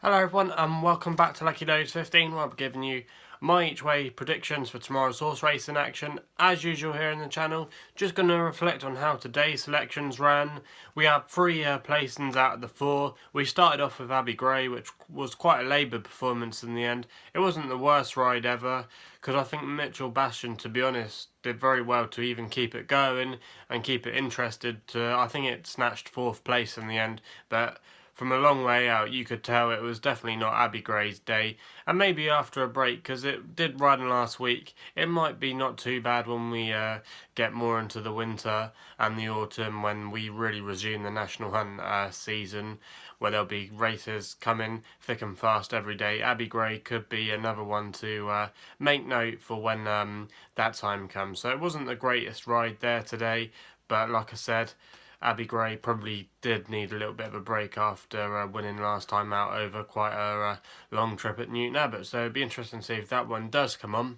Hello everyone and welcome back to Lucky15, where I'll be giving you my EachWay predictions for tomorrow's horse racing action. As usual here in the channel, just going to reflect on how today's selections ran. We had three placings out of the four. We started off with Abbey Gray, which was quite a laboured performance in the end. It wasn't the worst ride ever, because I think Mitchell Bastion, to be honest, did very well to even keep it going and keep it interested. I think it snatched fourth place in the end, but from a long way out, you could tell it was definitely not Abbey Gray's day. And maybe after a break, because it did run last week, it might be not too bad when we get more into the winter and the autumn, when we really resume the National Hunt season, where there'll be races coming thick and fast every day. Abbey Gray could be another one to make note for when that time comes. So it wasn't the greatest ride there today, but like I said, Abbey Gray probably did need a little bit of a break after winning last time out over quite a long trip at Newton Abbot. So it'd be interesting to see if that one does come on.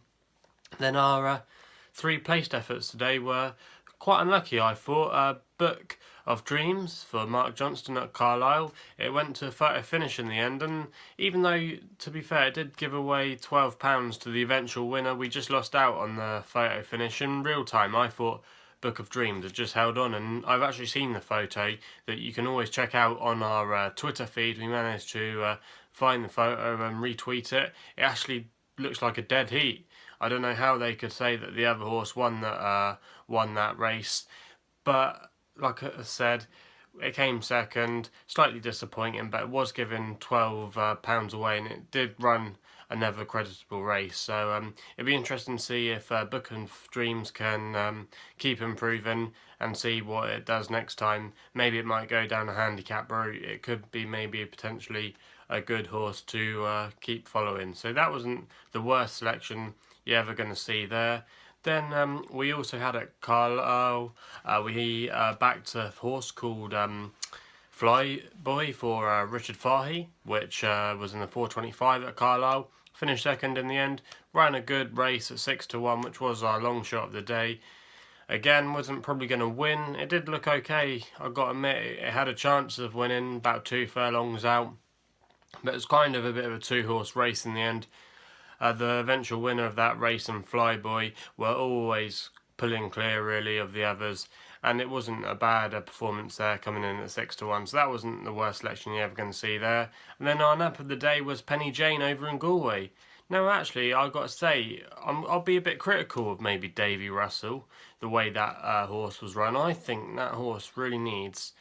Then our three placed efforts today were quite unlucky, I thought. Book of Dreams for Mark Johnston at Carlisle. It went to a photo finish in the end, and even though, to be fair, it did give away £12 to the eventual winner, we just lost out on the photo finish in real time. I thought Book of Dreams had just held on, and I've actually seen the photo that you can always check out on our Twitter feed. We managed to find the photo and retweet it. It actually looks like a dead heat. I don't know how they could say that the other horse won that race, but like I said, it came second. Slightly disappointing, but it was given £12 away, and it did run another creditable race. So it'd be interesting to see if Book of Dreams can keep improving and see what it does next time. Maybe it might go down a handicap route. It could be maybe potentially a good horse to keep following. So that wasn't the worst selection you're ever going to see there. Then we also had at Carlisle, we backed a horse called Flyboy for Richard Fahey, which was in the 425 at Carlisle. Finished second in the end. Ran a good race at 6-1, which was our long shot of the day. Again, wasn't probably going to win. It did look okay. I've got to admit, it had a chance of winning about 2 furlongs out, but it was kind of a bit of a two-horse race in the end. The eventual winner of that race and Flyboy were always pulling clear really of the others, and it wasn't a bad performance there, coming in at 6-1, so that wasn't the worst selection you're ever going to see there. And then our nap of the day was Penny Jane over in Galway. Now actually, I've got to say, I'll be a bit critical of maybe Davy Russell, the way that horse was run. I think that horse really needs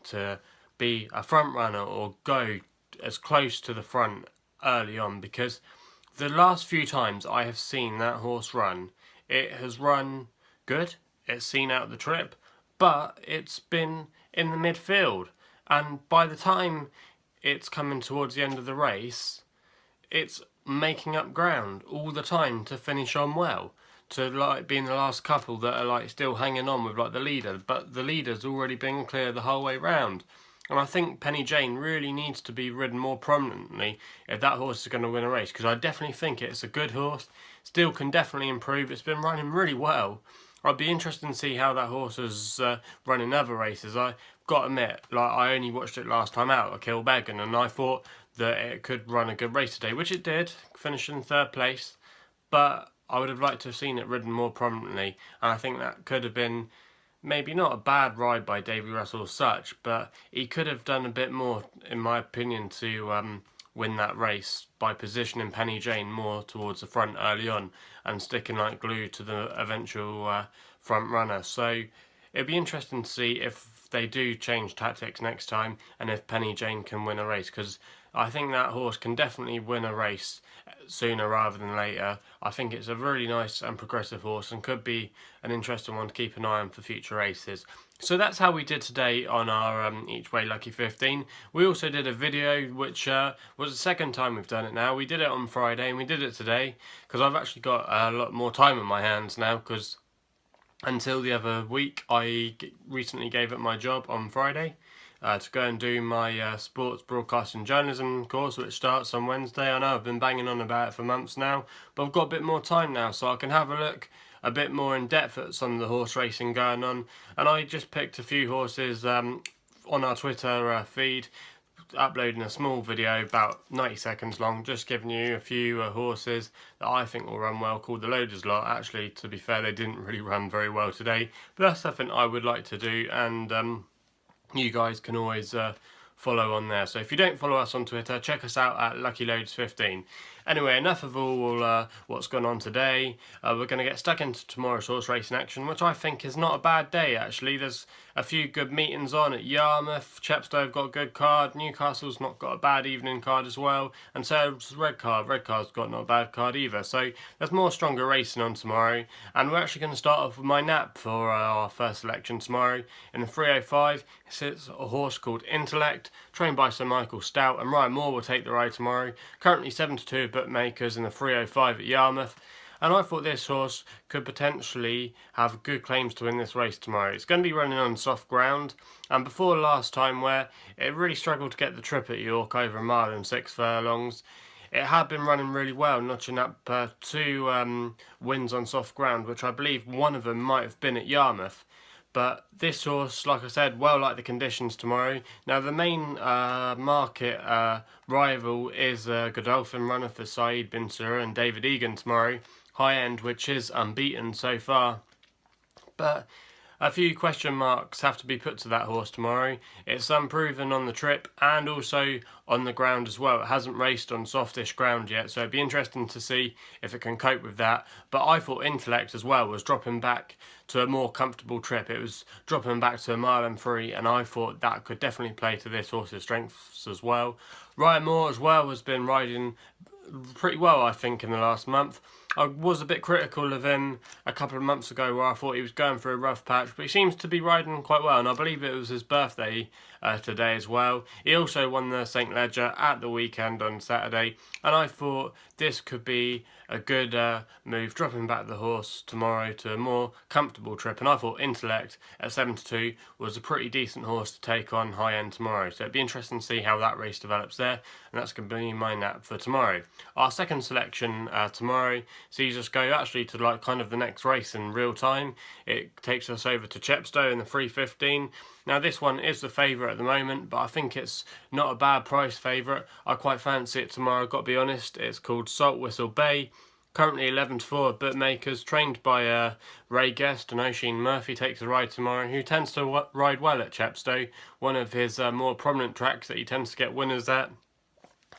to be a front runner or go as close to the front early on, because the last few times I have seen that horse run, it has run good, it's seen out the trip, but it's been in the midfield, and by the time it's coming towards the end of the race, it's making up ground all the time to finish on well, to like being the last couple that are like still hanging on with like the leader, but the leader's already been clear the whole way round. And I think Penny Jane really needs to be ridden more prominently if that horse is going to win a race, because I definitely think it's a good horse, still can definitely improve. It's been running really well. I'd be interested to see how that horse has run in other races. I've got to admit, like, I only watched it last time out at Kilbeggan, and I thought that it could run a good race today, which it did, finishing third place, but I would have liked to have seen it ridden more prominently, and I think that could have been maybe not a bad ride by Davy Russell as such, but he could have done a bit more, in my opinion, to win that race by positioning Penny Jane more towards the front early on and sticking like glue to the eventual front runner. So it'd be interesting to see if they do change tactics next time and if Penny Jane can win a race, because I think that horse can definitely win a race sooner rather than later. I think it's a really nice and progressive horse and could be an interesting one to keep an eye on for future races. So that's how we did today on our EachWay Lucky15. We also did a video which was the second time we've done it now. We did it on Friday and we did it today because I've actually got a lot more time on my hands now, because until the other week I recently gave up my job on Friday to go and do my sports broadcasting journalism course, which starts on Wednesday. I know I've been banging on about it for months now, but I've got a bit more time now, so I can have a look a bit more in depth at some of the horse racing going on. And I just picked a few horses on our Twitter feed uploading a small video about 90 seconds long, just giving you a few horses that I think will run well, called the Loaders Lot. Actually, to be fair, they didn't really run very well today, but that's something I would like to do, and you guys can always follow on there. So if you don't follow us on Twitter, check us out at Lucky15. Anyway, enough of all what's gone on today. We're going to get stuck into tomorrow's horse racing action, which I think is not a bad day, actually. There's a few good meetings on at Yarmouth. Chepstow have got a good card. Newcastle's not got a bad evening card as well. And so has Redcar. Redcar's got not a bad card either. So there's more stronger racing on tomorrow. And we're actually going to start off with my nap for our first selection tomorrow. In the 305, it sits a horse called Intellect, trained by Sir Michael Stout. And Ryan Moore will take the ride tomorrow. Currently 7-2 bookmakers in the 305 at Yarmouth, and I thought this horse could potentially have good claims to win this race tomorrow. It's going to be running on soft ground, and before last time where it really struggled to get the trip at York over a mile and 6 furlongs, it had been running really well, notching up 2 wins on soft ground, which I believe one of them might have been at Yarmouth. But this horse, like I said, well like the conditions tomorrow. Now the main market rival is Godolphin runner for Saeed bin Sur and David Egan tomorrow. High end, which is unbeaten so far. But a few question marks have to be put to that horse tomorrow. It's unproven on the trip and also on the ground as well. It hasn't raced on softish ground yet, so it'd be interesting to see if it can cope with that. But I thought Intellect as well was dropping back to a more comfortable trip. It was dropping back to a mile and 3, and I thought that could definitely play to this horse's strengths as well. Ryan Moore as well has been riding pretty well, I think, in the last month. I was a bit critical of him a couple of months ago where I thought he was going through a rough patch, but he seems to be riding quite well, and I believe it was his birthday today as well. He also won the St Ledger at the weekend on Saturday, and I thought this could be a good move, dropping back the horse tomorrow to a more comfortable trip, and I thought Intellect at 7-2 was a pretty decent horse to take on high end tomorrow, so it'd be interesting to see how that race develops there, and that's going to be my nap for tomorrow. Our second selection tomorrow sees us go actually to like kind of the next race in real time. It takes us over to Chepstow in the 315. Now this one is the favourite at the moment, but I think it's not a bad price favourite. I quite fancy it tomorrow, I've got to be honest. It's called Salt Whistle Bay. Currently 11-4 at bookmakers, trained by Ray Guest, and Oisin Murphy takes the ride tomorrow, who tends to ride well at Chepstow, one of his more prominent tracks that he tends to get winners at.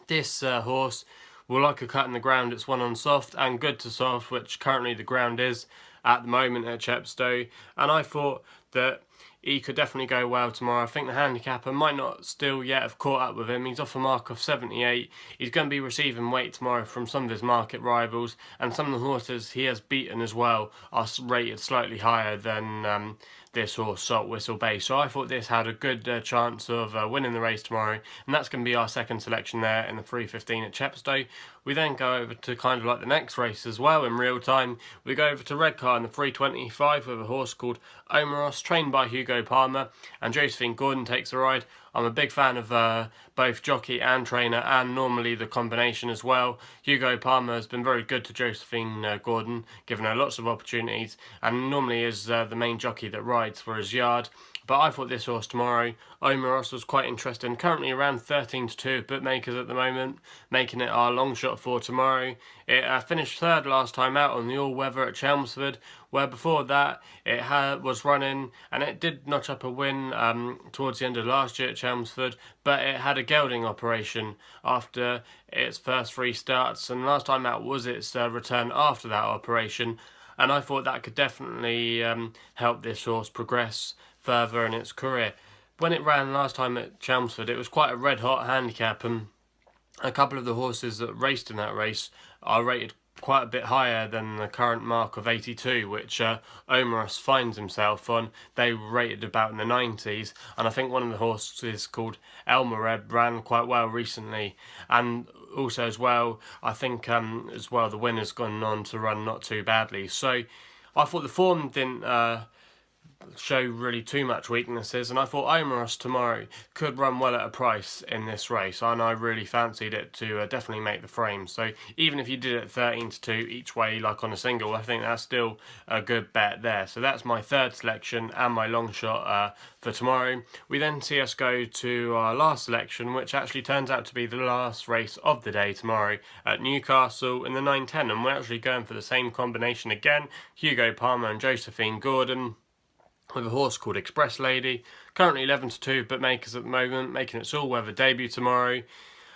This horse will like a cut in the ground. It's one on soft and good to soft, which currently the ground is at the moment at Chepstow, and I thought that he could definitely go well tomorrow. I think the handicapper might not still yet have caught up with him. He's off a mark of 78. He's going to be receiving weight tomorrow from some of his market rivals, and some of the horses he has beaten as well are rated slightly higher than this horse, Salt Whistle Bay. So I thought this had a good chance of winning the race tomorrow, and that's going to be our second selection there in the 315 at Chepstow. We then go over to kind of like the next race as well in real time. We go over to Redcar in the 325 with a horse called Omeros, trained by Hugo Palmer, and Josephine Gordon takes the ride. I'm a big fan of both jockey and trainer, and normally the combination as well. Hugo Palmer has been very good to Josephine Gordon, giving her lots of opportunities, and normally is the main jockey that rides for his yard. But I thought this horse tomorrow, Omeros, was quite interesting. Currently around 13-2 bookmakers at the moment, making it our long shot for tomorrow. It finished third last time out on the all-weather at Chelmsford, where before that it was running, and it did notch up a win towards the end of last year at Chelmsford, but it had a gelding operation after its first 3 starts, and last time out was its return after that operation, and I thought that could definitely help this horse progress further in its career. When it ran last time at Chelmsford, it was quite a red hot handicap, and a couple of the horses that raced in that race are rated quite a bit higher than the current mark of 82, which Omeros finds himself on. They were rated about in the 90s, and I think one of the horses called Elmereb ran quite well recently, and also as well I think as well the winner's gone on to run not too badly. So I thought the form didn't show really too much weaknesses, and I thought Omeros tomorrow could run well at a price in this race, and I really fancied it to definitely make the frame. So even if you did it 13-2 each way like on a single, I think that's still a good bet there. So that's my third selection and my long shot for tomorrow. We then see us go to our last selection, which actually turns out to be the last race of the day tomorrow at Newcastle in the 910, and we're actually going for the same combination again, Hugo Palmer and Josephine Gordon, with a horse called Express Lady, currently 11-2 bookmakers at the moment, making its all-weather debut tomorrow.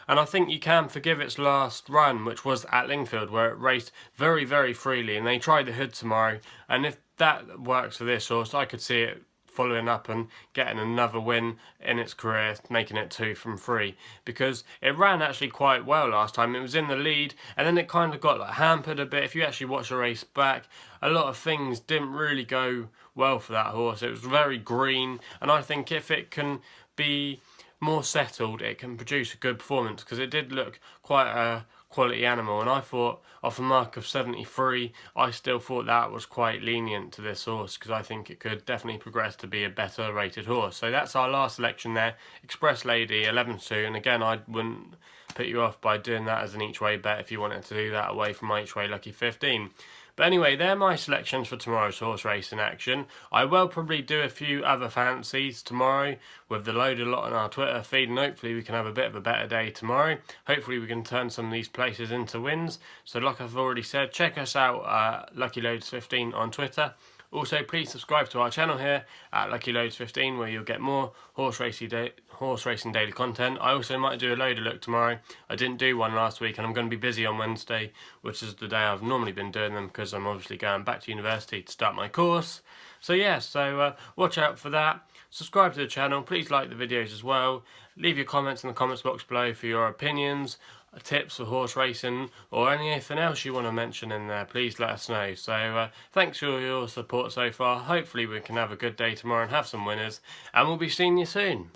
And I think you can forgive its last run, which was at Lingfield, where it raced very, very freely, and they tried the hood tomorrow. And if that works for this horse, I could see it following up and getting another win in its career, making it 2 from 3, because it ran actually quite well last time. It was in the lead, and then it kind of got like hampered a bit. If you actually watch the race back, a lot of things didn't really go well for that horse. It was very green, and I think if it can be more settled, it can produce a good performance, because it did look quite a quality animal, and I thought off a mark of 73, I still thought that was quite lenient to this horse, because I think it could definitely progress to be a better rated horse. So that's our last selection there, Express Lady 11-2, and again, I wouldn't put you off by doing that as an each way bet if you wanted to do that away from my each way Lucky 15. But anyway, they're my selections for tomorrow's horse racing action. I will probably do a few other fancies tomorrow with the loaded lot on our Twitter feed, and hopefully we can have a bit of a better day tomorrow. Hopefully we can turn some of these places into wins. So like I've already said, check us out Lucky15 on Twitter. Also, please subscribe to our channel here at Lucky15, where you'll get more horse racing daily content. I also might do a loader look tomorrow. I didn't do one last week, and I'm going to be busy on Wednesday, which is the day I've normally been doing them, because I'm obviously going back to university to start my course. So yeah, watch out for that. Subscribe to the channel. Please like the videos as well. Leave your comments in the comments box below for your opinions, tips for horse racing, or anything else you want to mention in there. Please let us know. So thanks for your support so far. Hopefully we can have a good day tomorrow and have some winners, and we'll be seeing you soon.